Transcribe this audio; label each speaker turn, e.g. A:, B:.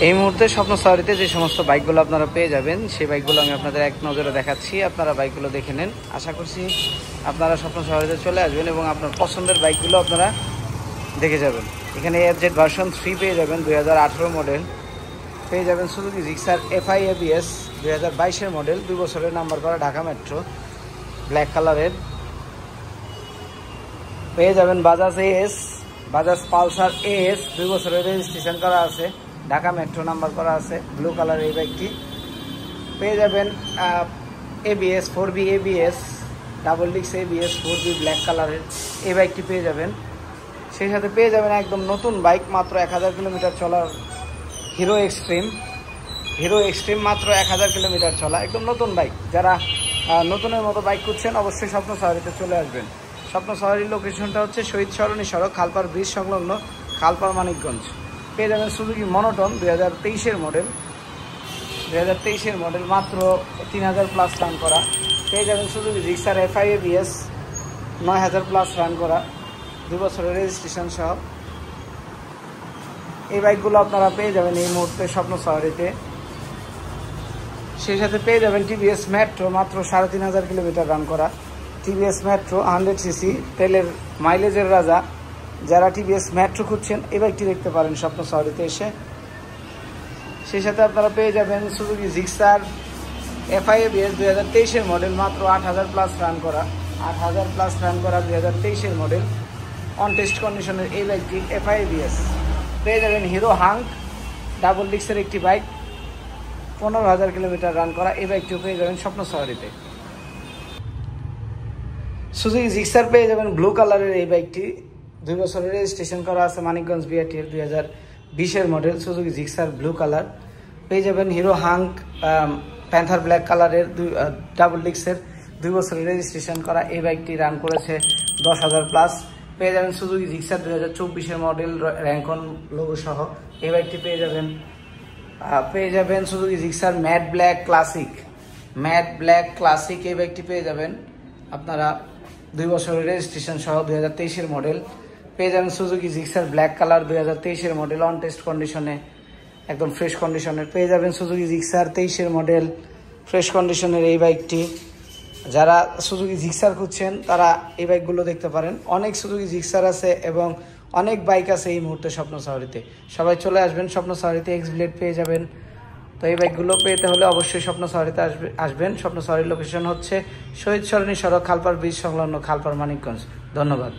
A: এই মুহূর্তে স্বপ্ন সাওয়ারিতে যে সমস্ত বাইকগুলো আপনারা পেয়ে যাবেন সেই বাইকগুলো আমি আপনাদের এক নজরে দেখাচ্ছি। আপনারা বাইকগুলো দেখে নেন। আশা করছি আপনারা স্বপ্ন সাওয়ারিতে চলে আসবেন এবং আপনার পছন্দের বাইকগুলো আপনারা দেখে যাবেন। এখানে এফজেড ভার্সন 3 পেয়ে যাবেন, 2018 মডেল। পেয়ে যাবেন সুজুকি জিক্সার FI ABS 2022-এর মডেল, 2 বছরের নাম্বার করা, ঢাকা মেট্রো, ব্ল্যাক কালারের। পেয়ে যাবেন Bajaj AS, Bajaj Pulsar AS, 2 বছরের রেজিস্ট্রেশন করা আছে, ঢাকা মেট্রো নাম্বার করা আছে, ব্লু কালার এই বাইকটি। পেয়ে যাবেন ABS 4B ABS, double disc ABS 4B black কালারের এই বাইকটি পেয়ে যাবেন। সেই সাথে পেয়ে যাবেন একদম নতুন বাইক, মাত্র 1000 কিলোমিটার চলার হিরো এক্সট্রিম, মাত্র 1000 কিলোমিটার চলা একদম নতুন বাইক। যারা নতুনের মতো বাইক খুঁজছেন অবশ্যই স্বপ্ন সাওয়ারিতে চলে আসবেন। স্বপ্ন সাওয়ারির লোকেশনটা হচ্ছে শহীদ সরণি সড়ক, খালপাড় ব্রিজ সংলগ্ন, খালপাড় মানিকগঞ্জ। পেয়ে যাবেন সুজুকি মনোটন 2023-এর মডেল, মাত্র 3000 প্লাস রান করা। পেয়ে যাবেন Suzuki Gixxer FI ABS 9000 plus run করা, 2 বছরের রেজিস্ট্রেশন সহ। এই বাইকগুলো আপনারা পেয়ে যাবেন এই মুহূর্তে স্বপ্ন সাওয়ারিতে। সেই সাথে পেয়ে যাবেন TVS মেট্রো, মাত্র 3500 কিলোমিটার রান করা, TVS মেট্রো 100cc, তেলের মাইলেজের রাজা। যারা TVS মেট্রো খুঁজছেন এই বাইকটি দেখতে পারেন স্বপ্ন সাওয়ারিতে এসে। সেই সাথে আপনারা পেয়ে যাবেন সুজুকি জিক্সার FI ABS 2023-এর মডেল, মাত্র 8000 প্লাস রান করা, 2023-এর মডেল, অন টেস্ট কন্ডিশনের এই বাইকটি FI ABS। পেয়ে যাবেন হিরো হাঙ্ক, ডাবল ডিস্কের একটি বাইক, 15000 কিলোমিটার রান করা, এই বাইকটিও পেয়ে যাবেন স্বপ্ন সাওয়ারিতে। সুজুকি জিক্সার পেয়ে যাবেন ব্লু কালারের এই বাইকটি, 2 বছরের রেজিস্ট্রেশন করা আছে, মানিকগঞ্জ বিআরটিএর 2020-এর model, Suzuki Gixxer blue colour. পেয়ে যাবেন হিরো হাঙ্ক প্যান্থার ব্ল্যাক কালারের, ডাবল ডিস্কের, 2 বছরের রেজিস্ট্রেশন করা, এই বাইকটি রান করেছে 10000 প্লাস। পেয়ে যাবেন সুজুকি জিক্সার 2024-এর মডেল, র্যাঙ্কন লোগো সহ এই বাইকটি পেয়ে যাবেন Suzuki Gixxer matte black classic এই বাইকটি পেয়ে যাবেন আপনারা, 2 বছরের রেজিস্ট্রেশন সহ, 2023-এর মডেল। পেয়ে যাবেন সুজুকি জিক্সার ব্ল্যাক কালার, 2023-এর মডেল, অন টেস্ট কন্ডিশনে, একদম ফ্রেশ কন্ডিশনের। পেয়ে যাবেন সুজুকি জিক্সার 23-এর মডেল, ফ্রেশ কন্ডিশনের এই বাইকটি। যারা সুজুকি জিক্সার খুঁজছেন তারা এই বাইকগুলো দেখতে পারেন। অনেক সুজুকি জিক্সার আছে এবং অনেক বাইক আছে এই মুহূর্তে স্বপ্ন সাওয়ারিতে। সবাই চলে আসবেন স্বপ্ন সাওয়ারিতে, এক্সব্লেড পেয়ে যাবেন। তো এই বাইকগুলো পেতে হলে অবশ্যই স্বপ্ন সাওয়ারিতে আসবেন। স্বপ্ন সাওয়ারির লোকেশন হচ্ছে শহীদ সরণি সড়ক, খালপাড় ব্রিজ সংলগ্ন, খালপাড় মানিকগঞ্জ। ধন্যবাদ।